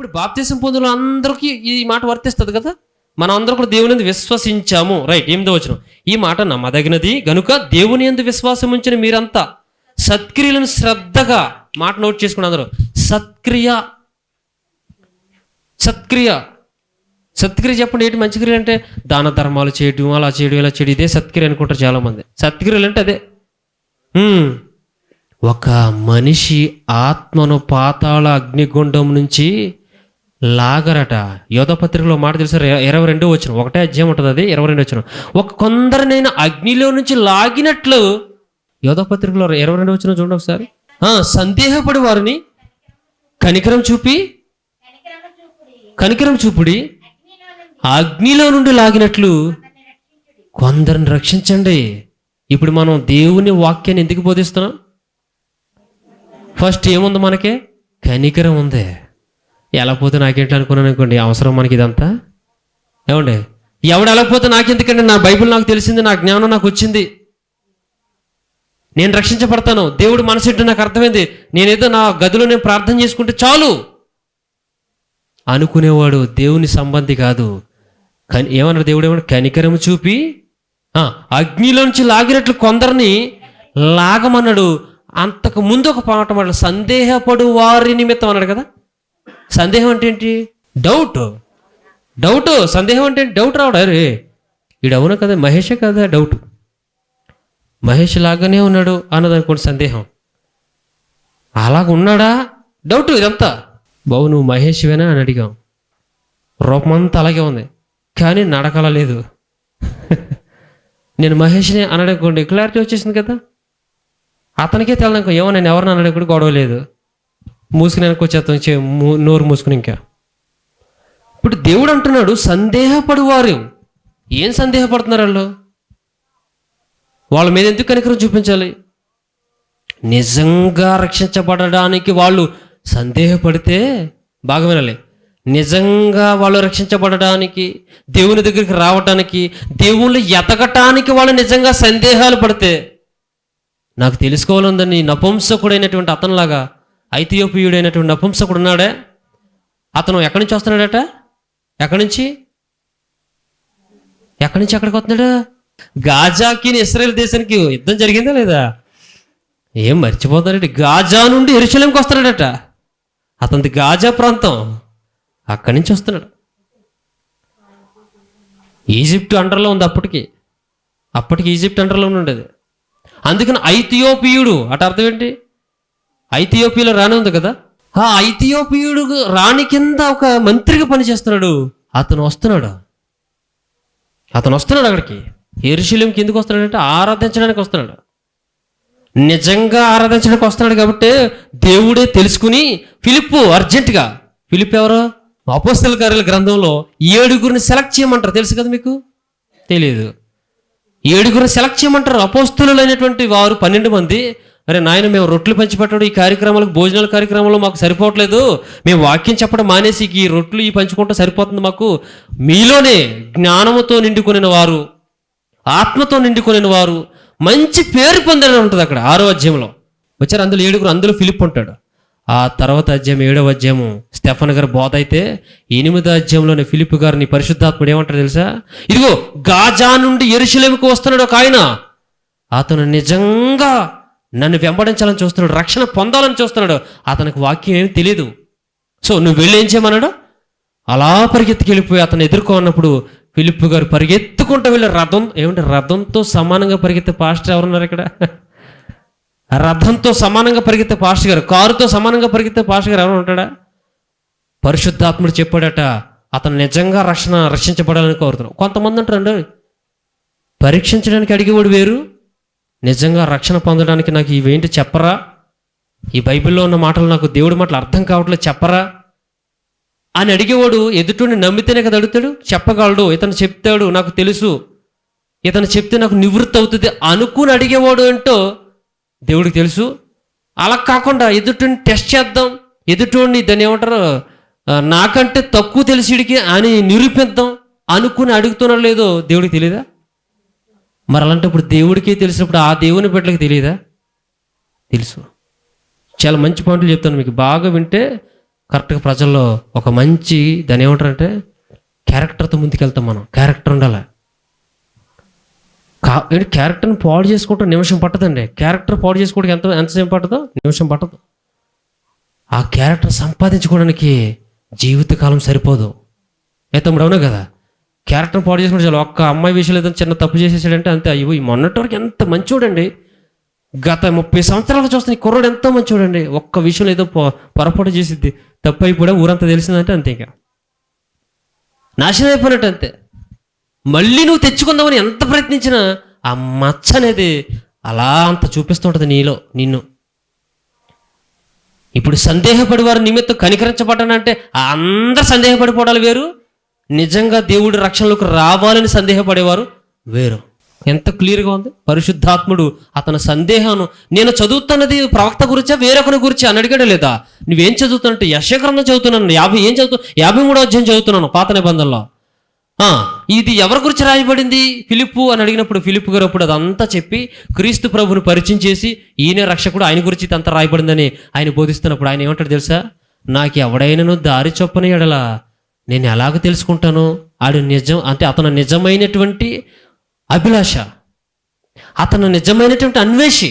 ఇప్పుడు బాప్తిసం పొందిన అందరికీ ఈ మాట వర్తిస్తుంది కదా. మనం అందరూ కూడా దేవుని యందు విశ్వసించాము. రైట్, 8వ వచనం, ఈ మాట నమ్మదగినది గనుక దేవుని యందు విశ్వాసం ఉంచిన మీరంతా సత్క్రియలను శ్రద్ధగా, మాట నోట్ చేసుకుని అందరూ, సత్క్రియ చెప్పండి. ఏంటి మంచి క్రియలు అంటే? దాన ధర్మాలు చేయడం, అలా చేయడం, ఇలా చేయడం, ఇదే సత్క్రియ అనుకుంటారు చాలామంది. సత్క్రియలు అంటే అదే. ఒక మనిషి ఆత్మను పాతాళ అగ్నిగుండం నుంచి లాగరట. యోధపత్రికలో మాట తెలుసు, 22వ వచనం, 1వ అధ్యాయం ఉంటుంది, అది 22వ వచనం. ఒక కొందరినైనా అగ్నిలో నుంచి లాగినట్లు, యోధపత్రికలో 22వ వచనం చూడండి ఒకసారి. సందేహపడి వారిని కనికరం చూపుడి అగ్నిలో నుండి లాగినట్లు కొందరిని రక్షించండి. ఇప్పుడు మనం దేవుని వాక్యాన్ని ఎందుకు బోధిస్తున్నాం? ఫస్ట్ ఏముంది? మనకే కనికరం ఉంది. ఎలా పోతే నాకేంటి అనుకున్నాను అనుకోండి, అవసరం మనకి ఇదంతా? ఏమండి, ఎవడు ఎలా పోతే నాకెందుకండి? నా బైబిల్ నాకు తెలిసింది, నా జ్ఞానం నాకు వచ్చింది, నేను రక్షించబడతాను, దేవుడు మనసు నాకు అర్థమైంది, నేనేదో నా గదిలో నేను ప్రార్థన చేసుకుంటే చాలు అనుకునేవాడు దేవుని సంబంధి కాదు. ఏమన్నాడు దేవుడు? ఏమన్నా కనికరం చూపి అగ్నిలోంచి లాగినట్లు కొందరిని లాగమన్నాడు. అంతకు ముందు ఒక పాట మాట, సందేహపడు వారి నిమిత్తం అన్నాడు కదా. సందేహం అంటే ఏంటి? డౌట్. సందేహం అంటే డౌట్ రావడం. అరే వీడు అవునా కదా, మహేషే కదా, డౌట్. మహేష్ లాగానే ఉన్నాడు అన్నది అనుకోండి సందేహం. అలాగ ఉన్నాడా? డౌట్. ఇదంతా బాబు నువ్వు మహేష్వేనా అని అడిగాం. రూపమంతా అలాగే ఉంది, కానీ నడకల లేదు. నేను మహేష్ని అనడుకోండి, క్లారిటీ వచ్చేసింది కదా. అతనికే తెలనుకో, ఏమో నేను ఎవరిని అనడానికి కూడా గొడవ లేదు, మూసుకుని వచ్చేస్తాం, నోరు మూసుకుని. ఇంకా ఇప్పుడు దేవుడు అంటున్నాడు సందేహపడు వారు. ఏం సందేహపడుతున్నారు వాళ్ళ మీద ఎందుకు కనికరం చూపించాలి? నిజంగా రక్షించబడడానికి వాళ్ళు సందేహపడితే, బాగా వినాలి, నిజంగా వాళ్ళు రక్షించబడడానికి, దేవుని దగ్గరికి రావటానికి, దేవుళ్ళు ఎదగటానికి వాళ్ళు నిజంగా సందేహాలు పడితే, నాకు తెలుసుకోవాలందని నపుంసకుడైనటువంటి అతనిలాగా, ఐథియోపియుడైనటువంటి నపుంసకుడు ఉన్నాడే, అతను ఎక్కడి నుంచి వస్తున్నాడట? ఎక్కడి నుంచి ఎక్కడికి వస్తున్నాడు? గాజాకి ఇశ్రాయేల్ దేశానికి యుద్ధం జరిగిందా లేదా? ఏం మర్చిపోతాడంటే, గాజా నుండి యెరూషలేముకి వస్తున్నాడట. అతనిది గాజా ప్రాంతం, అక్కడి నుంచి వస్తున్నాడు. ఈజిప్ట్ అండర్లో ఉంది అప్పటికి ఈజిప్ట్ అండర్లో ఉండేది. అందుకని ఐథియోపియుడు అట అర్థం ఏంటి? ఐథియోపియాలో రాణి ఉంది కదా, ఆ ఐథియోపియుడు రాణి కింద ఒక మంత్రిగా పనిచేస్తున్నాడు. అతను వస్తున్నాడు అక్కడికి. యెరూషలేముకి ఎందుకు వస్తున్నాడంటే ఆరాధించడానికి వస్తున్నాడు. నిజంగా ఆరాధించడానికి వస్తున్నాడు కాబట్టి దేవుడే తెలుసుకుని ఫిలిప్పు అర్జెంటుగా, ఫిలిప్ ఎవరు? అపోస్తల కార్యాల గ్రంథంలో 7 సెలెక్ట్ చేయమంటారు, తెలుసు కదా మీకు? తెలియదు. 7 సెలెక్ట్ చేయమంటారు. అపోస్తలులు అయినటువంటి వారు 12 మంది. అరే నాయన, మేము రొట్టెలు పంచిపెట్టడం, ఈ కార్యక్రమాలకు, భోజనాల కార్యక్రమంలో మాకు సరిపోవట్లేదు, మేము వాక్యం చెప్పడం మానేసి ఈ రొట్టెలు ఈ పంచుకుంటూ సరిపోతుంది మాకు. మీలోనే జ్ఞానముతో నిండుకొనిన వారు, ఆత్మతో నిండుకొనిన వారు, మంచి పేరు పొందడం ఉంటుంది అక్కడ 6వ అధ్యాయంలో వచ్చారు. అందులో 7, అందులో ఫిలిప్ ఉంటాడు. ఆ తర్వాత అధ్యాయం 7వ అధ్యాయము స్టెఫన్ గారు బోధ అయితే, 8వ అధ్యాయంలోనే ఫిలిప్ గారిని పరిశుద్ధాత్ముడు ఏమంటారు తెలుసా? ఇదిగో గాజా నుండి యెరూషలేముకు వస్తున్నాడు ఒక ఆయన, అతను నిజంగా నన్ను వెంబడించాలని చూస్తున్నాడు, రక్షణ పొందాలని చూస్తున్నాడు, అతనికి వాక్యం ఏమి తెలియదు. సో నువ్వు వెళ్ళి ఏం చేయమన్నాడు? అలా పరిగెత్తుకు వెళ్ళిపోయి అతను ఎదుర్కొన్నప్పుడు ఫిలిప్ గారు పరిగెత్తుకుంటూ వెళ్ళి రథంతో సమానంగా పరిగెత్తే పాస్టర్ ఎవరున్నారు ఇక్కడ? రథంతో సమానంగా పరిగెత్తే పాస్టర్ గారు, కారుతో సమానంగా పరిగెత్తే పాస్టర్ గారు ఎవరు ఉంటాడా? పరిశుద్ధాత్ముడు చెప్పాడట, అతను నిజంగా రక్షించబడాలని కోరుతున్నాడు. కొంతమంది అంటారండి, పరీక్షించడానికి అడిగేవాడు వేరు, నిజంగా రక్షణ పొందడానికి నాకు ఇవేంటి చెప్పరా, ఈ బైబిల్లో ఉన్న మాటలు నాకు దేవుడి మాటలు అర్థం కావట్లేదు చెప్పరా అని అడిగేవాడు ఎదుటిని నమ్మితేనే కదా అడుగుతాడు. చెప్పగలడు, ఇతను చెప్తాడు, నాకు తెలుసు, ఇతను చెప్తే నాకు నివృత్తి అవుతుంది అనుకుని అడిగేవాడు ఏంటో దేవుడికి తెలుసు. అలా కాకుండా ఎదుటిని టెస్ట్ చేద్దాం, ఎదుటిని దాన్ని ఏమంటారు, నాకంటే తక్కువ తెలిసిడికి అని నిరూపిద్దాం అనుకుని అడుగుతున్నాడు లేదో దేవుడికి తెలియదా? మరి అలాంటప్పుడు దేవుడికి తెలిసినప్పుడు ఆ దేవుని బిడ్డలకి తెలియదా? తెలుసు. చాలా మంచి పాయింట్లు చెప్తాను మీకు, బాగా వింటే కరెక్ట్గా ప్రజల్లో ఒక మంచి దాని ఏమంటారంటే క్యారెక్టర్తో ముందుకెళ్తాం మనం. క్యారెక్టర్ ఉండాలి. క్యారెక్టర్ని పాడు చేసుకోవటం నిమిషం పట్టదండి. క్యారెక్టర్ పాడు చేసుకోవడానికి ఎంతసేపు పట్టదో? నిమిషం పట్టదు. ఆ క్యారెక్టర్ సంపాదించుకోవడానికి జీవితకాలం సరిపోదు. తమ్ముడు అవునా కదా? క్యారెక్టర్ పాడు చేసుకుంటే చాలు. ఒక్క అమ్మాయి విషయంలో ఏదైనా చిన్న తప్పు చేసేసాడంటే అంతే. అయ్యో ఈ మొన్నటి వరకు ఎంత మంచోడండి, గత 30 సంవత్సరాలు చూస్తాను ఈ కుర్రోడు ఎంతో మంచోడండి, ఒక్క విషయంలో ఏదో పొరపాటు చేసిద్ది, తప్పు అయిపోయా ఊరంతా తెలిసిందంటే అంతే, ఇక నాశనం అయిపోయినట్టు అంతే. మళ్ళీ నువ్వు తెచ్చుకుందామని ఎంత ప్రయత్నించినా ఆ మచ్చ అనేది అలా అంత చూపిస్తుంటుంది నీలో నిన్ను. ఇప్పుడు సందేహపడి వారి నిమిత్తం కనికరించబడ్డానంటే అందరు సందేహపడిపోవడాలు వేరు, నిజంగా దేవుడి రక్షణలోకి రావాలని సందేహపడేవారు వేరు. ఎంత క్లియర్గా ఉంది. పరిశుద్ధాత్ముడు అతని సందేహాన్ని, నేను చదువుతున్నది ప్రవక్త గురించా వేరొకరి గురించి అని అడిగాడు లేదా? నువ్వేం చదువుతున్నట్టు? యెషయా గ్రంథం చదువుతున్నాను. 53వ అధ్యాయం చదువుతున్నాను పాత నిబంధనలో. ఇది ఎవరి గురించి రాయబడింది? ఫిలిప్పు అని అడిగినప్పుడు ఫిలిప్పు గారు అప్పుడు అదంతా చెప్పి క్రీస్తు ప్రభుని పరిచయం చేసి ఈయన రక్షకుడు, ఆయన గురించి అంతా రాయబడిందని ఆయన బోధిస్తున్నప్పుడు ఆయన ఏమంటాడు తెలుసా? నాకు ఎవడైనాను దారి చొప్పని ఎడలా నేను ఎలాగ తెలుసుకుంటాను? ఆడు నిజం అంటే అతను నిజమైనటువంటి అభిలాష, అతను నిజమైనటువంటి అన్వేషి,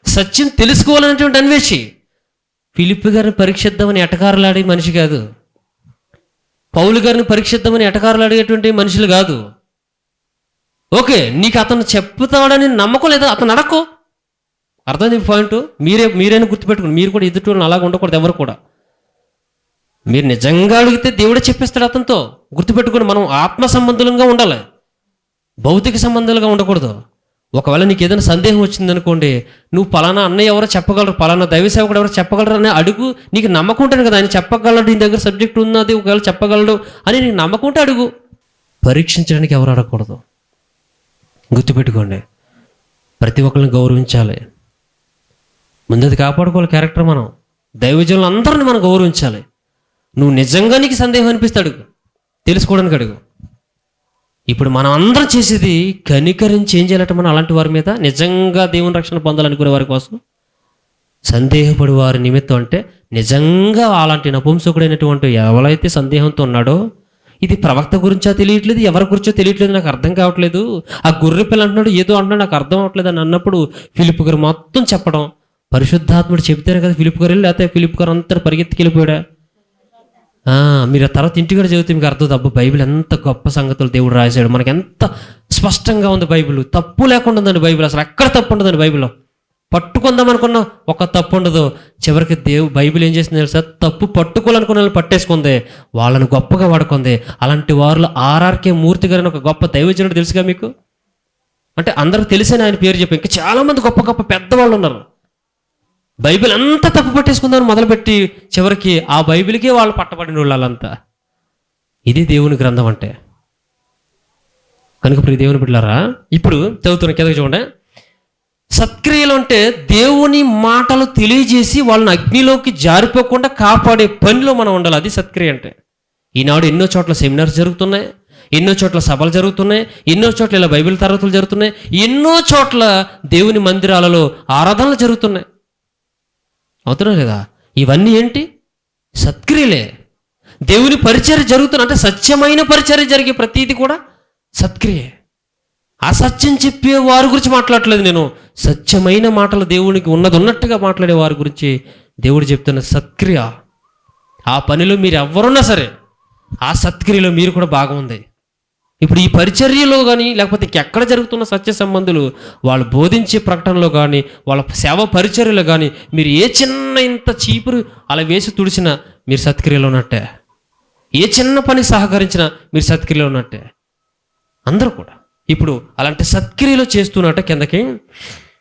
సత్యం తెలుసుకోవాలనేటువంటి అన్వేషి. ఫిలిప్పు గారిని పరీక్షిద్దామని ఎటకారులాడే మనిషి కాదు. పౌలు గారిని పరీక్షిద్దామని ఎటకారులు అడిగేటువంటి మనుషులు కాదు. ఓకే, నీకు అతను చెప్తాడని నమ్మకం లేదా? అతను అడక్కో. అర్థం పాయింట్. మీరైనా గుర్తుపెట్టుకుని, మీరు కూడా ఎదుటి వాళ్ళని అలాగ ఉండకూడదు. ఎవరు కూడా మీరు నిజంగా అడిగితే దేవుడే చెప్పేస్తాడు అతనితో. గుర్తుపెట్టుకుని మనం ఆత్మ సంబంధులంగా ఉండాలి, భౌతిక సంబంధాలుగా ఉండకూడదు. ఒకవేళ నీకు ఏదైనా సందేహం వచ్చిందనుకోండి, నువ్వు పలానా అన్నయ్య ఎవరో చెప్పగలరు, పలానా దైవ సేవకుడు ఎవరో చెప్పగలరు అని అడుగు. నీకు నమ్మకం ఉంటుంది కదా ఆయన చెప్పగలడు, నీ దగ్గర సబ్జెక్ట్ ఉన్నది, ఒకవేళ చెప్పగలడు అని నీకు నమ్మకం ఉంటే అడుగు. పరీక్షించడానికి ఎవరు అడగకూడదు. గుర్తుపెట్టుకోండి, ప్రతి ఒక్కరిని గౌరవించాలి. ముందది కాపాడుకోవాలి క్యారెక్టర్. మనం దైవజనులు అందరిని మనం గౌరవించాలి. నువ్వు నిజంగా నీకు సందేహం అనిపిస్తే అడుగు, తెలుసుకోవడానికి అడుగు. ఇప్పుడు మనం అందరం చేసేది కనికరించి ఏం చేయాలంటే మనం అలాంటి వారి మీద నిజంగా దేవుని రక్షణ పొందాలనుకునే వారి కోసం సందేహపడి వారి నిమిత్తం, అంటే నిజంగా అలాంటి నపుంసకుడైనటువంటి ఎవరైతే సందేహంతో ఉన్నాడో, ఇది ప్రవక్త గురించా తెలియట్లేదు, ఎవరి గురించో తెలియట్లేదు, నాకు అర్థం కావట్లేదు, ఆ గొర్రె పిల్ల అంటున్నాడు ఏదో అంటున్నాడు నాకు అర్థం అవ్వట్లేదు అని అన్నప్పుడు ఫిలిప్పు గారు మొత్తం చెప్పడం. పరిశుద్ధాత్ముడు చెప్తేనే కదా ఫిలిప్పు గారు, లేకపోతే ఫిలిప్పు గారు అంతా పరిగెత్తికెళ్ళిపోయాడా? మీరు ఆ తర్వాత ఇంటికి చదివితే మీకు అర్థం. అబ్బా బైబిల్ ఎంత గొప్ప సంగతులు దేవుడు రాశాడు, మనకి ఎంత స్పష్టంగా ఉంది బైబిల్, తప్పు లేకుండా ఉందండి బైబిల్. అసలు ఎక్కడ తప్పు ఉండదండి బైబిల్లో. పట్టుకుందాం అనుకున్న ఒక తప్పు ఉండదు. చివరికి బైబిల్ ఏం చేసింది తెలుసా? తప్పు పట్టుకోవాలనుకున్న వాళ్ళని పట్టేసుకుంది, వాళ్ళని గొప్పగా వాడుకుంది. అలాంటి వారిలో ఆర్ఆర్కే మూర్తి గారిని ఒక గొప్ప దైవజనుడు తెలుసుగా మీకు. అంటే అందరికి తెలిసిన ఆయన పేరు చెప్పి, ఇంకా చాలామంది గొప్ప గొప్ప పెద్దవాళ్ళు ఉన్నారు. బైబిల్ అంతా తప్పు పట్టేసుకుందామని మొదలుపెట్టి చివరికి ఆ బైబిల్కే వాళ్ళు పట్టబడిన వాళ్ళంతా. ఇది దేవుని గ్రంథం అంటే. కనుక ప్రియ దేవుని బిడ్డలారా, ఇప్పుడు చదువుతున్న కిందకి చూడండి. సత్క్రియలు అంటే దేవుని మాటలు తెలియజేసి వాళ్ళని అగ్నిలోకి జారిపోకుండా కాపాడే పనిలో మనం ఉండాలి. అది సత్క్రియ అంటే. ఈనాడు ఎన్నో చోట్ల సెమినార్స్ జరుగుతున్నాయి, ఎన్నో చోట్ల సభలు జరుగుతున్నాయి, ఎన్నో చోట్ల ఇలా బైబిల్ తరగతులు జరుగుతున్నాయి, ఎన్నో చోట్ల దేవుని మందిరాలలో ఆరాధనలు జరుగుతున్నాయి. అవుతున్నా లేదా? ఇవన్నీ ఏంటి? సత్క్రియలే. దేవుని పరిచర్య జరుగుతున్నా అంటే సత్యమైన పరిచర్య జరిగే ప్రతీది కూడా సత్క్రియే. అసత్యం చెప్పే వారి గురించి మాట్లాడట్లేదు నేను, సత్యమైన మాటలు దేవునికి ఉన్నట్టుగా మాట్లాడే వారి గురించి దేవుడు చెప్తున్న సత్క్రియ. ఆ పనిలో మీరు ఎవరున్నా సరే ఆ సత్క్రియలో మీరు కూడా భాగం ఉంది. ఇప్పుడు ఈ పరిచర్యలో కానీ లేకపోతే ఎక్కడ జరుగుతున్న సత్య సంబంధులు వాళ్ళు బోధించే ప్రకటనలో కానీ వాళ్ళ సేవ పరిచర్యలో కానీ మీరు ఏ చిన్న ఇంత చీపురు అలా వేసి తుడిచినా మీరు సత్క్రియలో ఉన్నట్టే. ఏ చిన్న పని సహకరించినా మీరు సత్క్రియలో ఉన్నట్టే. అందరూ కూడా ఇప్పుడు అలాంటి సత్క్రియలు చేస్తున్నట్ట. కిందకి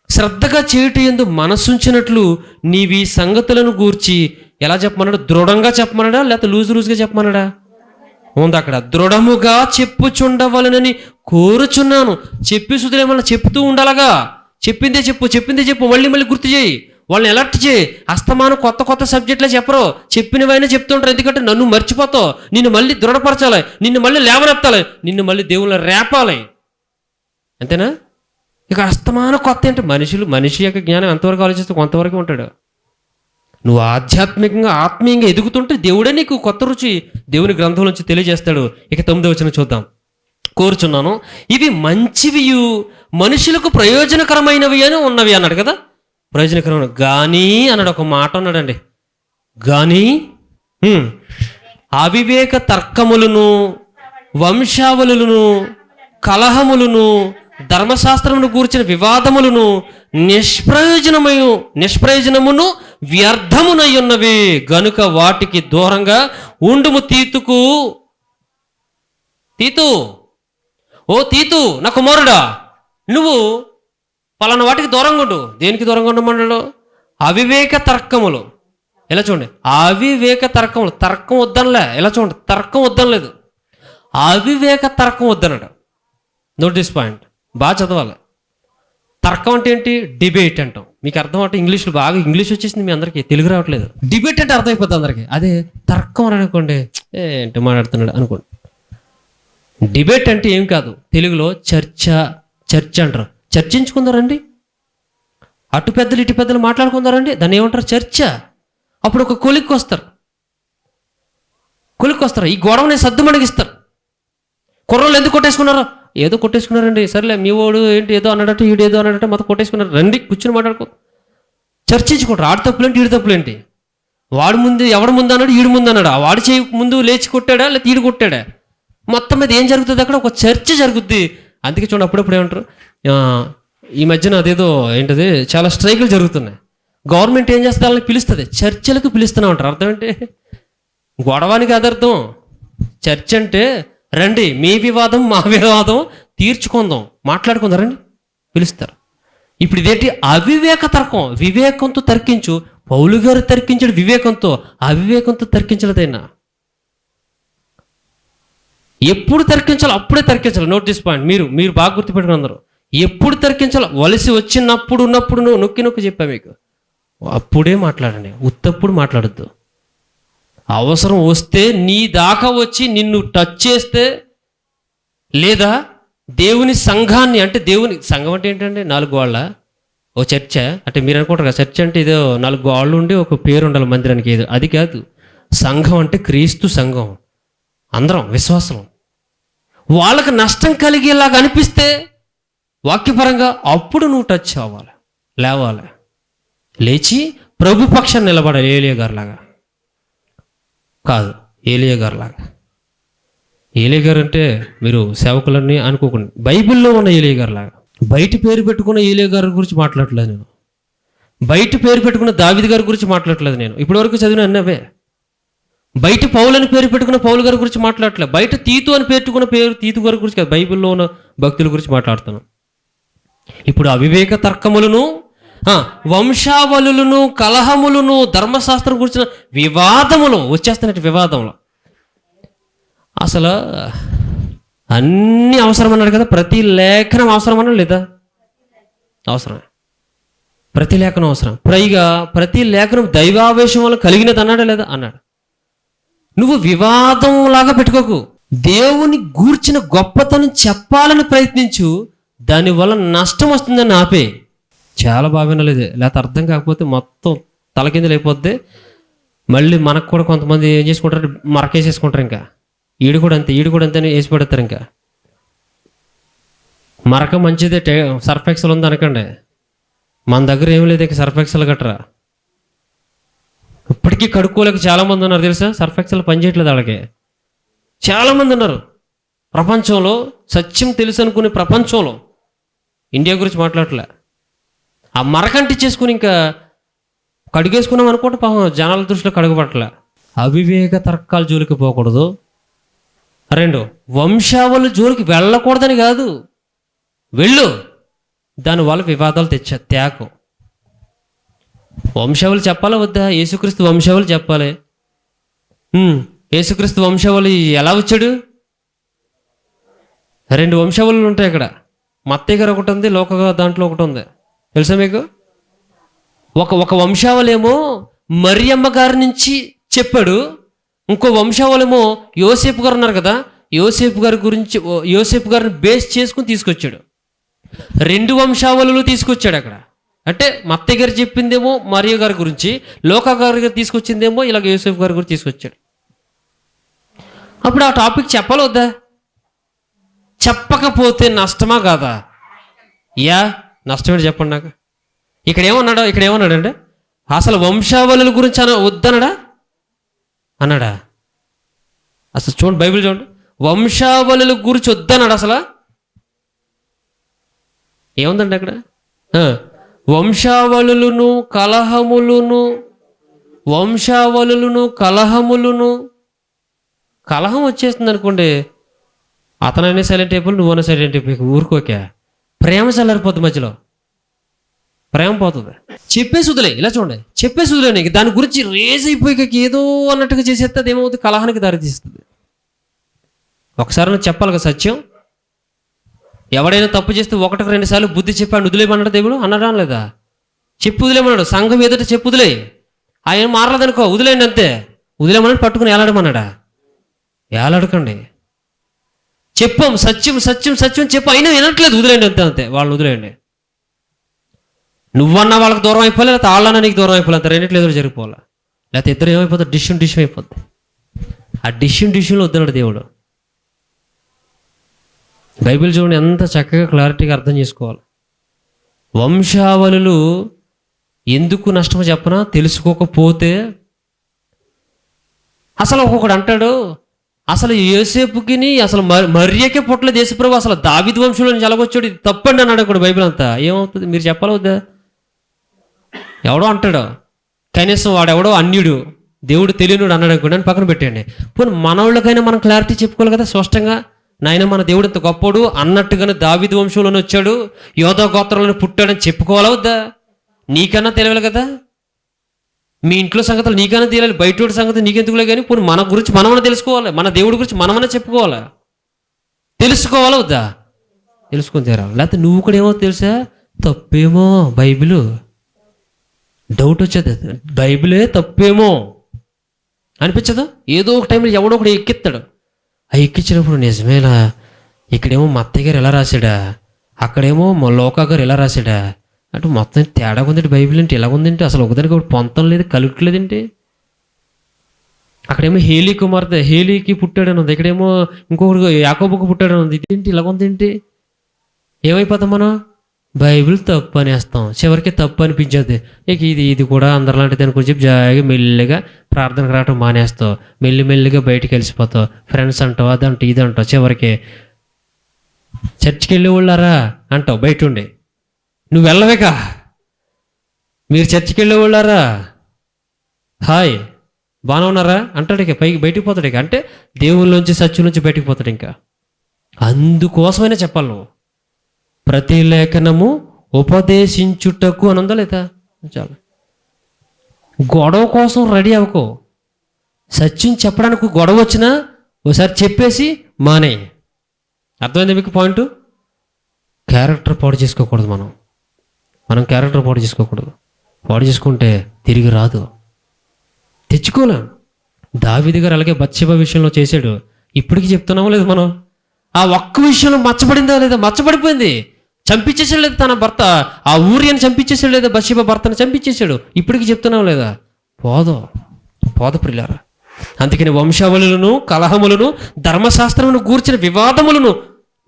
శ్రద్ధగా చేయటం యందు మనసుంచినట్లు నీవి సంగతులను గూర్చి ఎలా చెప్పమన్నాడు? దృఢంగా చెప్పమన్నాడా లేకపోతే లూజుగా చెప్పమన్నాడా? ఉంది అక్కడ. దృఢముగా చెప్పుచుండవలనని కోరుచున్నాను. చెప్పి సుధులేమన్నా చెప్తూ ఉండాలగా. చెప్పిందే చెప్పు మళ్ళీ గుర్తు చేయి, వాళ్ళని ఎలర్ట్ చేయి. అస్తమానం కొత్త సబ్జెక్టులే చెప్పరు, చెప్పినవైనా చెప్తుంటారు. ఎందుకంటే నన్ను మర్చిపోతావు, నిన్ను మళ్ళీ దృఢపరచాలి, నిన్ను మళ్ళీ లేవనెత్తాలి, నిన్ను మళ్ళీ దేవుళ్ళ రేపాలి. అంతేనా? ఇక అస్తమానం కొత్త అంటే మనిషి యొక్క జ్ఞానం ఎంతవరకు ఆలోచిస్తే కొంతవరకు ఉంటాడు. నువ్వు ఆధ్యాత్మికంగా ఆత్మీయంగా ఎదుగుతుంటే దేవుడే నీకు కొత్త రుచి దేవుని గ్రంథం నుంచి తెలియజేస్తాడు. ఇక 9వ వచనం చూద్దాం. కోరుచున్నాను ఇవి మంచివియు మనుషులకు ప్రయోజనకరమైనవి అని ఉన్నవి అన్నాడు కదా. ప్రయోజనకరమైన గానీ అన్నాడు, ఒక మాట అన్నాడండి. గానీ అవివేక తర్కములను, వంశావళులను, కలహములను, ధర్మశాస్త్రమును గూర్చిన వివాదములను నిష్ప్రయోజనమును వ్యర్థమునై ఉన్నవి గనుక వాటికి దూరంగా ఉండుము. తీతు నా కుమారుడా, నువ్వు పలానా వాటికి దూరంగా ఉండు. దేనికి దూరంగా ఉండమన్నాడు? అవివేక తర్కములు. ఇలా చూడండి, అవివేక తర్కములు. తర్కం వద్దనలే. ఇలా చూడండి, తర్కం వద్దనలేదు, అవివేక తర్కం వద్దన్నాడు. నోటీస్ పాయింట్, బాగా చదవాలి. తర్కం అంటే ఏంటి? డిబేట్ అంటాం. మీకు అర్థం అంటే ఇంగ్లీష్లో బాగా ఇంగ్లీష్ వచ్చేసింది మీ అందరికీ, తెలుగు రావట్లేదు. డిబేట్ అంటే అర్థమైపోతుంది అందరికీ. అదే తర్కం అని అనుకోండి, ఏంటి మాట్లాడుతున్నాడు అనుకోండి. డిబేట్ అంటే ఏం కాదు, తెలుగులో చర్చ అంటారు. చర్చించుకుందారండి, అటు పెద్దలు ఇటు పెద్దలు మాట్లాడుకుందారండి, దాన్ని ఏమంటారు? చర్చ. అప్పుడు ఒక కొలిక్కి వస్తారు, ఈ గొడవని సద్దుమణిగిస్తారు. కుర్రోళ్ళు ఎందుకు కొట్టేసుకున్నారో, ఏదో కొట్టేసుకున్నారండి, సరేలే మీ వాడు ఏంటి ఏదో అన్నాడట, ఈడు ఏదో అన్నాడట, మొత్తం కొట్టేసుకున్నారు, రండి కూర్చుని మాట్లాడుకో, చర్చించుకుంటారు. ఆడు తప్పులేంటి ఈడు తప్పులేంటి, వాడు ముందు ఎవడు ముందు అన్నాడు, ఈడు ముందు అన్నాడు, వాడు చేయి ముందు లేచి కొట్టాడా లేకపోతే ఈడు కొట్టాడా, మొత్తం మీద ఏం జరుగుతుంది అక్కడ? ఒక చర్చ జరుగుద్ది. అందుకే చూడండి, అప్పుడప్పుడు ఏమంటారు, ఈ మధ్యన అదేదో ఏంటది, చాలా స్ట్రైకులు జరుగుతున్నాయి. గవర్నమెంట్ ఏం చేస్తుంది, వాళ్ళని పిలుస్తుంది, చర్చలకు పిలుస్తూనే ఉంటారు. అర్థం ఏంటి? గొడవానికి అదర్థం. చర్చ అంటే రండి, మీ వివాదం మా వివాదం తీర్చుకుందాం, మాట్లాడుకుందాం రండి, పిలుస్తారు. ఇప్పుడు ఇదేంటి? అవివేక తర్కం. వివేకంతో తర్కించు. పౌలు గారు తర్కించాడు వివేకంతో, అవివేకంతో తర్కించలేదైనా. ఎప్పుడు తర్కించాలో అప్పుడే తర్కించాలి. నోటీస్ పాయింట్, మీరు బాగా గుర్తుపెట్టుకుని అందరూ. ఎప్పుడు తర్కించాలో, వలసి వచ్చినప్పుడు ఉన్నప్పుడు నువ్వు నొక్కి చెప్పా మీకు, అప్పుడే మాట్లాడండి, ఉత్తప్పుడు మాట్లాడద్దు. అవసరం వస్తే నీ దాకా వచ్చి నిన్ను టచ్ చేస్తే, లేదా దేవుని సంఘాన్ని, అంటే దేవుని సంఘం అంటే ఏంటంటే 4 గోళ్ళ ఓ చర్చ అంటే మీరు అనుకుంటారు కదా, చర్చ అంటే ఇదో 4 గోళ్ళు ఉండి ఒక పేరు ఉండాలి మందిరానికి, ఏదో అది కాదు. సంఘం అంటే క్రీస్తు సంఘం, అందరం విశ్వాసం. వాళ్ళకి నష్టం కలిగేలాగా అనిపిస్తే వాక్యపరంగా అప్పుడు నువ్వు టచ్ అవ్వాలి, లేవాలి, లేచి ప్రభు పక్షాన్ని నిలబడాలి. ఏలియా గారిలాగా కాదు, ఏలియా గారిలాగా. ఏలియా గారు అంటే మీరు సేవకులన్నీ అనుకోకండి, బైబిల్లో ఉన్న ఏలియా గారిలాగా. బయట పేరు పెట్టుకున్న ఏలియా గారి గురించి మాట్లాడట్లేదు నేను, బయట పేరు పెట్టుకున్న దావీదు గారి గురించి మాట్లాడట్లేదు నేను. ఇప్పటివరకు చదివిన అన్నవే. బయట పౌలు అని పేరు పెట్టుకున్న పౌలు గారి గురించి మాట్లాడట్లేదు, బయట తీతు అని పెట్టుకున్న పేరు తీతు గారి గురించి కాదు, బైబిల్లో ఉన్న భక్తుల గురించి మాట్లాడుతున్నాను. ఇప్పుడు అవివేక తర్కములను, వంశావళులను, కలహములను, ధర్మశాస్త్రం గురించిన వివాదములు వచ్చేస్తున్నట్టు. వివాదములు అసలు అన్నీ అవసరం అన్నాడు కదా, ప్రతి లేఖనం అవసరం అన్నాడు లేదా? అవసరమే, ప్రతి లేఖనం అవసరం. పైగా ప్రతి లేఖనం దైవావేశం వల్ల కలిగినది అన్నాడా లేదా? అన్నాడు. నువ్వు వివాదం లాగా పెట్టుకోకు, దేవుని గూర్చిన గొప్పతనం చెప్పాలని ప్రయత్నించు, దానివల్ల నష్టం వస్తుందని ఆపే. చాలా బాగా వినలేదు, లేకపోతే అర్థం కాకపోతే మొత్తం తలకిందులు అయిపోద్ది. మళ్ళీ మనకు కూడా కొంతమంది ఏం చేసుకుంటారు, మరకేసేసుకుంటారు. ఇంకా ఈడు కూడా అంతే అని వేసి పెడతారు. ఇంకా మరక మంచిదే, సర్ఫ్ ఎక్సెల్ ఉంది అనకండి, మన దగ్గర ఏం లేదు ఇంకా సర్ఫ్ ఎక్సెల్ గట్రా. ఇప్పటికీ కడుక్కోలేక చాలామంది ఉన్నారు తెలుసా, సర్ఫ్ ఎక్సెల్ పనిచేయట్లేదు వాళ్ళకి. చాలామంది ఉన్నారు ప్రపంచంలో, సత్యం తెలుసు అనుకునే ప్రపంచంలో. ఇండియా గురించి మాట్లాడలే, ఆ మరకంటి చేసుకుని ఇంకా కడిగేసుకున్నాం అనుకుంటే పాపం జనాల దృష్టిలో కడుగుపట్టలే. అవివేక తర్కాల జోలికి పోకూడదు. 2 వంశావళి జోలికి వెళ్ళకూడదని కాదు, వెళ్ళు, దానివల్ల వివాదాలు తేకు. వంశావళి చెప్పాలా వద్దా? యేసుక్రీస్తు వంశావళి చెప్పాలి. యేసుక్రీస్తు వంశావళి ఎలా వచ్చాడు? 2 వంశావళులు ఉంటాయి ఇక్కడ. మత్తయి గారు ఒకటి ఉంది, లోక దాంట్లో ఒకటి ఉంది, తెలుసా మీకు? ఒక వంశావళి ఏమో మరియమ్మ గారి నుంచి చెప్పాడు, ఇంకో వంశావళేమో యోసేపు గారు ఉన్నారు కదా, యోసేపు గారిని బేస్ చేసుకుని తీసుకొచ్చాడు. 2 వంశావళులు తీసుకొచ్చాడు అక్కడ. అంటే మా అత్తయ్య గారు చెప్పిందేమో మరియ గారి గురించి, లోకా గారి తీసుకొచ్చిందేమో ఇలాగ యోసేఫ్ గారి గురించి తీసుకొచ్చాడు. అప్పుడు ఆ టాపిక్ చెప్పాలి వద్దా? చెప్పకపోతే నష్టమా కాదా? నష్టమేంటి చెప్పండి నాకు. ఇక్కడ ఏమన్నాడు అంటే అసలు వంశావళుల గురించి వద్దనడా అన్నాడా? అసలు చూడండి, బైబిల్ చూడండి, వంశావళుల గురించి వద్దన్నాడు. అసలు ఏముందండి అక్కడ? వంశావళులను కలహములను కలహం వచ్చేస్తుంది అనుకోండి, అతనైనా సైలెంట్ అయిపోయి నువ్వైనా సైలెంట్ అయిపోయి ఊరుకోకే, ప్రేమ చల్లారిపోద్ది, మధ్యలో ప్రేమ పోతుంది. చెప్పేసి వదిలే, ఇలా చూడండి, చెప్పేసి వదిలే, నీకు దాని గురించి రేజ్ అయిపోయి ఏదో అన్నట్టుగా చేసేస్తే అది ఏమవుతుంది? కలహానికి దారితీస్తుంది. ఒకసారి నువ్వు చెప్పాలి కదా సత్యం. ఎవడైనా తప్పు చేస్తే 1-2 సార్లు బుద్ధి చెప్పాడు, వదిలేయమన్నాడు దేవుడు, అన్నాడా లేదా? చెప్పు వదిలేమన్నాడు. సంఘం ఎదుట చెప్పు వదిలే. ఆయన మారలేదనుకో, వదిలేయండి అంతే. వదిలేమన్నాడు, పట్టుకుని ఏలాడమన్నాడా? ఏలాడకండి. చెప్పాం సత్యం సత్యం సత్యం చెప్పు, అయినా వినట్లేదు, వదిలేయండి అంతే అంతే. వాళ్ళని వదిలేయండి. నువ్వన్నా వాళ్ళకి దూరం అయిపోలే, లేకపోతే వాళ్ళన్నా నీకు దూరం అయిపోలే, అంత రెండిట్లు ఎదురు జరిగిపోలే. లేకపోతే ఇద్దరు ఏమైపోతుంది? డిష్యం అయిపోద్ది. ఆ డిష్యంలో వద్దన్నాడు దేవుడు. బైబిల్ చూడండి ఎంత చక్కగా క్లారిటీగా అర్థం చేసుకోవాలి. వంశావళులు ఎందుకు నష్టమో చెప్పనా? తెలుసుకోకపోతే. అసలు ఒక్కొక్కడు అంటాడు, అసలు యోసేపుకిని అసలు మరియకే పుట్టలేదు యేసుప్రభు, అసలు దావీదు వంశంలో నుంచి ఎలాగొచ్చాడు, ఇది తప్పండి అన్నాడు కూడా బైబిల్ అంతా. ఏమవుతుంది? మీరు చెప్పాలి వద్దా? ఎవడో అంటాడు, కనీసం వాడెవడో అన్యుడు, దేవుడు తెలియనుడు అన్నాడు అనుకోండి, అని పక్కన పెట్టండి. పోనీ మనోళ్ళకైనా మనం క్లారిటీ చెప్పుకోవాలి కదా స్పష్టంగా. నాయన మన దేవుడు ఇంత గొప్పడు అన్నట్టుగానే దావీదు వంశంలోనే వచ్చాడు, యోధా గోత్రంలోనే పుట్టాడని చెప్పుకోవాలా వద్దా? నీకన్నా తెలియాలి కదా. మీ ఇంట్లో సంగతులు నీకన్నా తెలియాలి, బయటోడి సంగతి నీకెందుకులే. కానీ పోనీ మన గురించి మనమన్నా తెలుసుకోవాలి, మన దేవుడి గురించి మనమన్నా చెప్పుకోవాలా, తెలుసుకోవాలా వద్దా? తెలుసుకొని తీరాలి. లేకపోతే నువ్వు కూడా ఏమో తెలుసా, తప్పేమో బైబిల్, డౌట్ వచ్చేది, బైబిలే తప్పేమో అనిపించదు. ఏదో ఒక టైంలో ఎవడో ఒకటి ఎక్కిస్తాడు. ఆ ఎక్కించినప్పుడు నిజమేనా, ఇక్కడేమో మా అత్తయ్య గారు ఎలా రాశాడా, అక్కడేమో మా లోకా గారు ఎలా రాశాడా అంటే మొత్తం తేడా ఉందంటే బైబిల్ ఏంటి ఇలా ఉందంటే, అసలు ఒకదానికి ఒకటి పొంతం లేదు, కలుగట్లేదేంటి. అక్కడేమో హేలీకి పుట్టాడని ఉంది, ఇక్కడేమో ఇంకొకటి యాకోబుకు పుట్టాడని ఉంది, ఇదేంటి ఇలా ఉందేంటి. ఏమైపోతాం మనం? బైబిల్ తప్పు అనేస్తాం, చివరికి తప్పు అనిపించేది. ఇక ఇది కూడా అందరిలాంటి దాని గురించి జాయిగా మెల్లిగా ప్రార్థనకు రావటం మానేస్తావు, మెల్లిగా బయటికి వెళ్ళిపోతావు, ఫ్రెండ్స్ అంటావు, అదంటావు ఇది అంటావు, చివరికి చర్చికి వెళ్ళే వాళ్ళారా అంటావు బయట ఉండి. నువ్వు వెళ్ళవేక, మీరు చర్చికి వెళ్ళే వాళ్ళారా, హాయ్ బాగా ఉన్నారా అంటాడు, ఇక పైకి బయటికి పోతాడు. ఇక అంటే దేవుళ్ళలోంచి సత్యం నుంచి బయటికి పోతాడు. ఇంకా అందుకోసమైనా చెప్పాలి నువ్వు, ప్రతి లేఖనము ఉపదేశించుటకు అని ఉందా లేదా? చాలు. గొడవ కోసం రెడీ అవ్వకో. సత్యం చెప్పడానికి గొడవ వచ్చినా ఒకసారి చెప్పేసి మానే. అర్థమైంది మీకు పాయింట్? క్యారెక్టర్ పాడు చేసుకోకూడదు. మనం క్యారెక్టర్ పాడు చేసుకోకూడదు. పాడు చేసుకుంటే తిరిగి రాదు, తెచ్చుకోలేం. దావీదు గారు అలాగే బత్షెబ విషయంలో చేశాడు. ఇప్పటికీ చెప్తున్నామో లేదు మనం? ఆ ఒక్క విషయంలో మచ్చబడిందా లేదా? మచ్చబడిపోయింది. చంపించేసాడు లేదా తన భర్త, ఆ ఊరియని చంపించేసాడు లేదా, బత్షెబ భర్తను చంపించేశాడు. ఇప్పటికీ చెప్తున్నావు లేదా? పోద ప్రియులారా. అందుకని వంశావళులను కలహములను ధర్మశాస్త్రమును గూర్చిన వివాదములను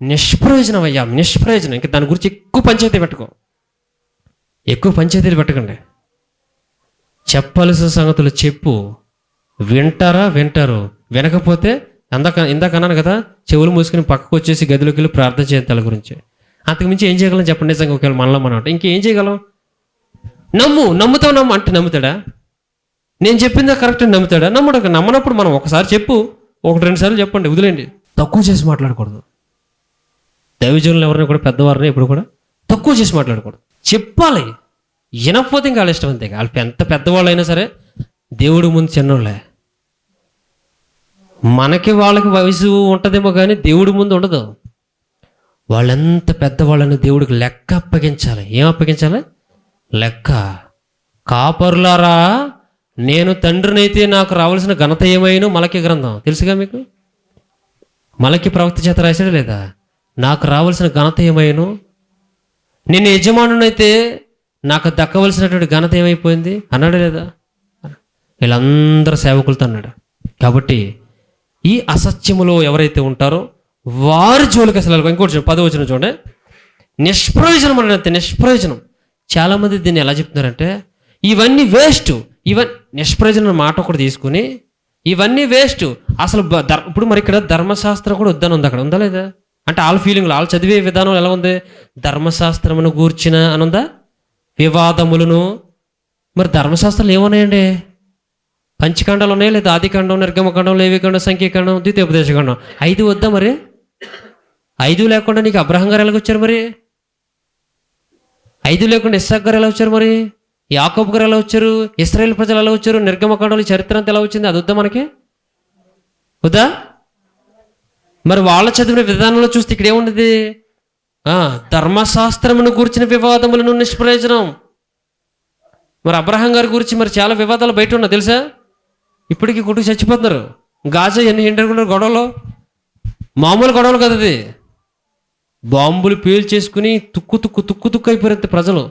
నిష్ప్రయోజనం అయ్యా, నిష్ప్రయోజనం. ఇంకా దాని గురించి ఎక్కువ పంచాయతీలు పెట్టకండి. చెప్పాల్సిన సంగతులు చెప్పు. వింటారు, వినకపోతే ఇందాక అన్నాను కదా, చెవులు మూసుకుని పక్కకు వచ్చేసి గదిలోకి వెళ్ళి ప్రార్థన చేయాలి తల గురించి. అంతకుమించి ఏం చేయగలం చెప్పండి? నిజంగా ఒకవేళ మనలో మనం అంటే ఇంకేం చేయగలం? నమ్ము అంటే నమ్ముతాడా? నేను చెప్పిందా కరెక్ట్ అని నమ్ముతాడా? నమ్మనప్పుడు మనం ఒకసారి చెప్పు, 1-2 సార్లు చెప్పండి, వదిలేండి. తక్కువ చేసి మాట్లాడకూడదు. దైవజనులు ఎవరైనా కూడా పెద్దవారిని ఎప్పుడు కూడా తక్కువ చేసి మాట్లాడకూడదు. చెప్పాలి. వినకపోతే ఇంకా వాళ్ళ ఇష్టం అంతే. వాళ్ళు ఎంత పెద్దవాళ్ళు అయినా సరే దేవుడి ముందు చిన్నోళ్ళే. మనకి వాళ్ళకి వయసు ఉంటుందేమో కానీ దేవుడి ముందు ఉండదు. వాళ్ళెంత పెద్దవాళ్ళని దేవుడికి లెక్క అప్పగించాలి. ఏం అప్పగించాలి? లెక్క. కాపరులారా, నేను తండ్రినైతే నాకు రావాల్సిన ఘనత ఏమైనా, మలకి గ్రంథం తెలుసుగా మీకు? మలకి ప్రవక్త చేత రాశాడు లేదా? నాకు రావాల్సిన ఘనత ఏమైనా, నేను యజమానునైతే నాకు దక్కవలసినటువంటి ఘనత ఏమైపోయింది అన్నాడు లేదా? వీళ్ళందరూ సేవకులతో అన్నాడు. కాబట్టి ఈ అసత్యములో ఎవరైతే ఉంటారో వారి జోలికి అసలు ఇంకోటి 10వ వచనం చూడండి. నిష్ప్రయోజనం అన్నట్టు, నిష్ప్రయోజనం. చాలామంది దీన్ని ఎలా చెప్తున్నారంటే ఇవన్నీ వేస్ట్, నిష్ప్రయోజనం మాట ఒకటి తీసుకుని ఇవన్నీ వేస్ట్ అసలు. ఇప్పుడు మరి ఇక్కడ ధర్మశాస్త్రం కూడా వద్దని ఉంది, అక్కడ ఉందా లేదా? అంటే వాళ్ళ ఫీలింగ్లు, వాళ్ళు చదివే విధానం ఎలా ఉంది? ధర్మశాస్త్రమును గూర్చిన అని ఉందా, వివాదములను. మరి ధర్మశాస్త్రాలు ఏమున్నాయండి? పంచకాండాలు ఉన్నాయి లేదా? ఆదికాండం, నిర్గమకాండం, లేవికాండం, సంఖ్యాకాండం, ద్వితీయోపదేశకాండం. 5 వద్దా మరి? 5 లేకుండా నీకు అబ్రహం గారు ఎలాగొచ్చారు మరి? 5 లేకుండా ఇస్సాక్ గారు ఎలా వచ్చారు మరి? యాకోబు గారు ఎలా వచ్చారు? ఇశ్రాయేల్ ప్రజలు ఎలా వచ్చారు? నిర్గమకాండంలో చరిత్ర అంతా ఎలా వచ్చింది? అది వద్దా మనకి? వద్దా? మరి వాళ్ళ చదివిన విధానంలో చూస్తే ఇక్కడ ఏముండదు? ధర్మశాస్త్రమును కూర్చిన వివాదములను నిష్ప్రయోజనం. మరి అబ్రహం గారి గురించి మరి చాలా వివాదాలు బయట ఉన్నా తెలుసా? ఇప్పటికీ కొట్టుకు చచ్చిపోతున్నారు. గాజా ఎన్ని ఏంటనుకున్నారు గొడవలు? మామూలు గొడవలు కదా, అది బాంబులు పేలు చేసుకుని తుక్కు తుక్కు తుక్కు తుక్కు అయిపోయారు ప్రజలు.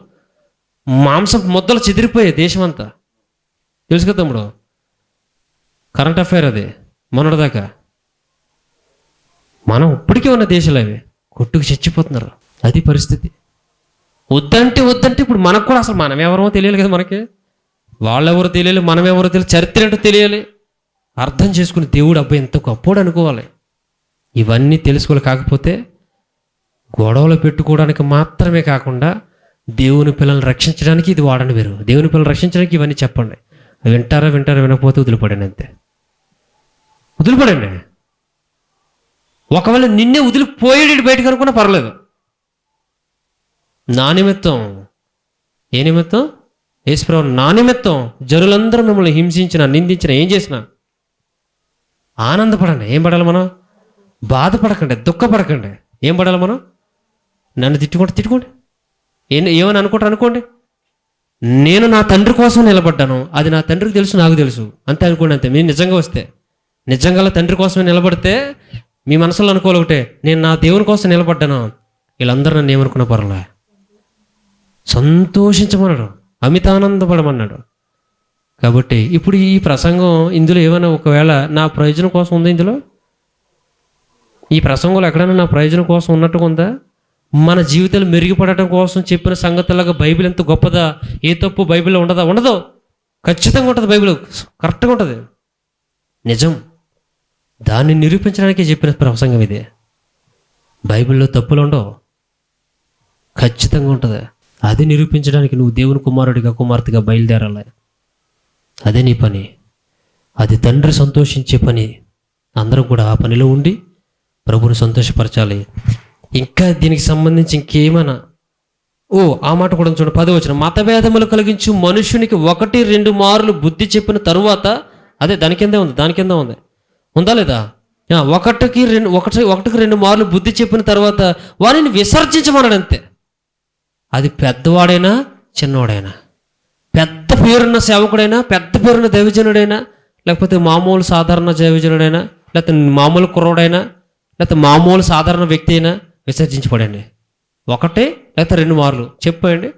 మాంసం ముద్దలు చెదిరిపోయాయి దేశం అంతా. తెలుసు కదా తమ్ముడు, కరెంట్ అఫైర్ అది మొన్నటిదాకా. మనం ఇప్పటికే ఉన్న దేశాలు అవి కొట్టుకు చచ్చిపోతున్నారు. అది పరిస్థితి. వద్దంటే ఇప్పుడు మనకు కూడా అసలు మనం ఎవరో తెలియాలి కదా, మనకి వాళ్ళెవరో తెలియాలి, మనం ఎవరో తెలియాలి, చరిత్ర ఏంటో తెలియాలి. అర్థం చేసుకుని దేవుడు అబ్బాయి ఎంత గొప్పోడు అనుకోవాలి. ఇవన్నీ తెలుసుకోవాలి. కాకపోతే గొడవలు పెట్టుకోవడానికి మాత్రమే కాకుండా దేవుని పిల్లల్ని రక్షించడానికి ఇది వాడండి. మీరు దేవుని పిల్లలు రక్షించడానికి ఇవన్నీ చెప్పండి. వింటారా వినకపోతే వదిలిపడండి, అంతే. వదిలిపడండి. ఒకవేళ నిన్నే వదిలిపోయేడు బయటకు అనుకున్నా పర్లేదు. నా నిమిత్తం, ఏ నిమిత్తం? యేసుప్రభు నా నిమిత్తం జనులందరూ మిమ్మల్ని హింసించిన, నిందించిన, ఏం చేసినా ఆనందపడండి. ఏం పడాలి మనం? బాధపడకండి, దుఃఖపడకండి. ఏం పడాలి మనం? నన్ను తిట్టుకోండి, ఏమని అనుకోండి. నేను నా తండ్రి కోసం నిలబడ్డాను, అది నా తండ్రికి తెలుసు, నాకు తెలుసు, అంతే అనుకోండి. అంతే. మీరు నిజంగా వస్తే, నిజంగా తండ్రి కోసమే నిలబడితే మీ మనసులో అనుకోవాలి ఒకటే, నేను నా దేవుని కోసం నిలబడ్డాను, వీళ్ళందరూ నన్ను ఏమనుకున్న పర్లే, సంతోషించమన్నాడు, అమితానందపడమన్నాడు. కాబట్టి ఇప్పుడు ఈ ప్రసంగం ఇందులో ఏమైనా ఒకవేళ నా ప్రయోజనం కోసం ఉందా? ఇందులో ఈ ప్రసంగంలో ఎక్కడైనా నా ప్రయోజనం కోసం ఉన్నట్టుగా ఉందా? మన జీవితాలు మెరుగుపడటం కోసం చెప్పిన సంగతులాగా బైబిల్ ఎంత గొప్పదా? ఏ తప్పు బైబిల్లో ఉండదా? ఉండదు. ఖచ్చితంగా ఉంటుంది. బైబిల్ కరెక్ట్గా ఉంటుంది, నిజం. దాన్ని నిరూపించడానికి చెప్పిన ప్రసంగం ఇదే. బైబిల్లో తప్పులు ఉండవు, ఖచ్చితంగా ఉంటుంది. అది నిరూపించడానికి నువ్వు దేవుని కుమారుడిగా, కుమార్తెగా బయలుదేరాలి. అదే నీ పని. అది తండ్రి సంతోషించే పని. అందరం కూడా ఆ పనిలో ఉండి ప్రభువుని సంతోషపరచాలి. ఇంకా దీనికి సంబంధించి ఇంకేమైనా ఆ మాట కూడా చూడండి. 10వ వచనం. మతభేదములు కలిగించు మనుషునికి 1-2 మార్లు బుద్ధి చెప్పిన తరువాత, అదే దాని కింద ఉంది, ఉందా లేదా? 1-2 మార్లు బుద్ధి చెప్పిన తర్వాత వారిని విసర్జించమన్నాడు, అంతే. అది పెద్దవాడైనా చిన్నవాడైనా, పెద్ద పేరున్న సేవకుడైనా, పెద్ద పేరున్న దైవజనుడైనా, లేకపోతే మామూలు సాధారణ దైవజనుడైనా, లేకపోతే మామూలు కుర్రోడైనా, లేకపోతే మామూలు సాధారణ వ్యక్తి అయినా విసర్జించబడండి. 1 లేకపోతే 2 మార్లు చెప్పండి.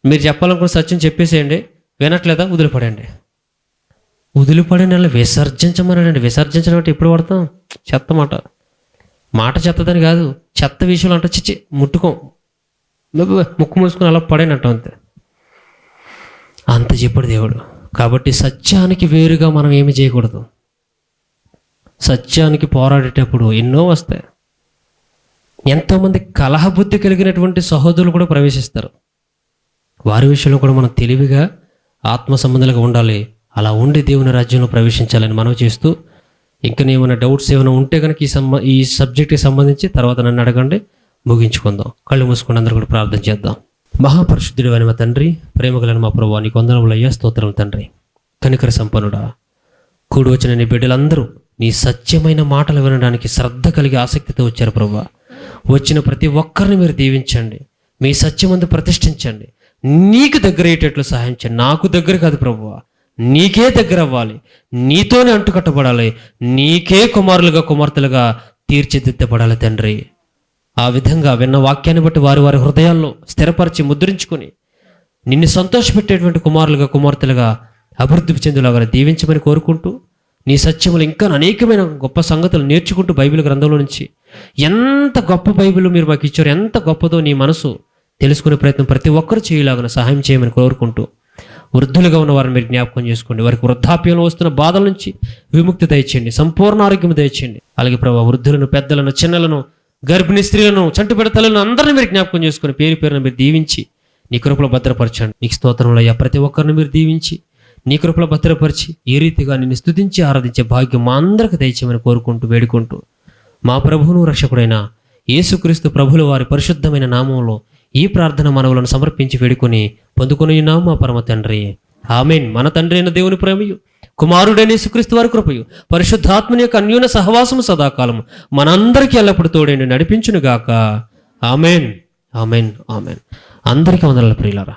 మీరు చెప్పాలనుకున్న సత్యం చెప్పేసేయండి. వినట్లేదా? వదిలిపడండి. అలా విసర్జించమనండి. విసర్జించడం అంటే ఎప్పుడు వాడతాం? చెత్త మాట చెత్తదని కాదు, చెత్త విషయంలో అంటే చిచ్చి ముట్టుకోం, ముక్కు మూసుకొని అలా పడేనట్టు, అంతే. అంత చెప్పాడు దేవుడు. కాబట్టి సత్యానికి వేరుగా మనం ఏమి చేయకూడదు. సత్యానికి పోరాడేటప్పుడు ఎన్నో వస్తాయి. ఎంతోమంది కలహబుద్ధి కలిగినటువంటి సహోదరులు కూడా ప్రవేశిస్తారు. వారి విషయంలో కూడా మనం తెలివిగా, ఆత్మ సంబంధాలుగా ఉండాలి. అలా ఉండి దేవుని రాజ్యంలో ప్రవేశించాలని మనం చేస్తూ, ఇంకా ఏమైనా డౌట్స్ ఏమైనా ఉంటే కనుక ఈ సబ్జెక్ట్కి సంబంధించి తర్వాత నన్ను అడగండి, ముగించుకుందాం. కళ్ళు మూసుకొని అందరూ కూడా ప్రార్థన చేద్దాం. మహాపరిశుద్ధుడు అయిన మా తండ్రి, ప్రేమగలైన మా ప్రభువా, నీకు వందనములయ్యా, స్తోత్రం తండ్రి. కనికర సంపన్నుడా, కూడి వచ్చిన నీ బిడ్డలందరూ నీ సత్యమైన మాటలు వినడానికి శ్రద్ధ కలిగి ఆసక్తితో వచ్చారు ప్రభువా. వచ్చిన ప్రతి ఒక్కరిని మీరు దీవించండి, మీ సత్యమందు ప్రతిష్ఠించండి, నీకు దగ్గర అయ్యేటట్లు సహాయం చేయండి. నాకు దగ్గర కాదు ప్రభువా, నీకే దగ్గర అవ్వాలి, నీతోనే అంటుకట్టబడాలి, నీకే కుమారులుగా, కుమార్తెలుగా తీర్చిదిద్దబడాలి తండ్రి. ఆ విధంగా విన్న వాక్యాన్ని బట్టి వారి హృదయాల్లో స్థిరపరిచి ముద్రించుకొని నిన్ను సంతోషపెట్టేటువంటి కుమారులుగా కుమార్తెలుగా అభివృద్ధి చెందులాగా దీవించమని కోరుకుంటూ, నీ సత్యములు ఇంకా అనేకమైన గొప్ప సంగతులు నేర్చుకుంటూ బైబిల్ గ్రంథంలో నుంచి ఎంత గొప్ప బైబిల్ మీరు మాకు ఇచ్చారు, ఎంత గొప్పదో నీ మనసు తెలుసుకునే ప్రయత్నం ప్రతి ఒక్కరు చేయలాగా సహాయం చేయమని కోరుకుంటూ, వృద్ధులుగా ఉన్న వారిని మీరు జ్ఞాపకం చేసుకోండి. వారికి వృద్ధాప్యంలో వస్తున్న బాధల నుంచి విముక్తి దయచేయండి, సంపూర్ణ ఆరోగ్యం దయచేయండి. అలాగే ప్రభావ వృద్ధులను, పెద్దలను, చిన్నలను, గర్భిణీ స్త్రీలను, చంటి బిడ్డలను అందరినీ మీరు జ్ఞాపకం చేసుకుని పేరు పేరున మీరు దీవించి నీ కృపలో భద్రపరచండి. నీకు స్తోత్రంలో అయ్యా ప్రతి ఒక్కరిని మీరు దీవించి నీ కృపలో భద్రపరిచి ఈ రీతిగా నిన్ను స్తుతించి ఆరాధించే భాగ్యం మా అందరికి దయచేయమని కోరుకుంటూ వేడుకుంటూ, మా ప్రభువును రక్షకుడైన యేసుక్రీస్తు ప్రభుల వారి పరిశుద్ధమైన నామంలో ఈ ప్రార్థన మనవులను సమర్పించి వేడుకొని పొందుకొని ఉన్నాము మా పరమ తండ్రి. ఆమేన్. మన తండ్రి అయిన దేవుని ప్రేమయు, కుమారుడైన యేసుక్రీస్తు వారి కృపయు, పరిశుద్ధాత్మని యొక్క అన్యోన్య సహవాసము సదాకాలము మనందరికీ ఎల్లప్పుడూ తోడేండి నడిపించును గాక. ఆమేన్, ఆమేన్, ఆమేన్. అందరికీ వందనాలు ప్రియులారా.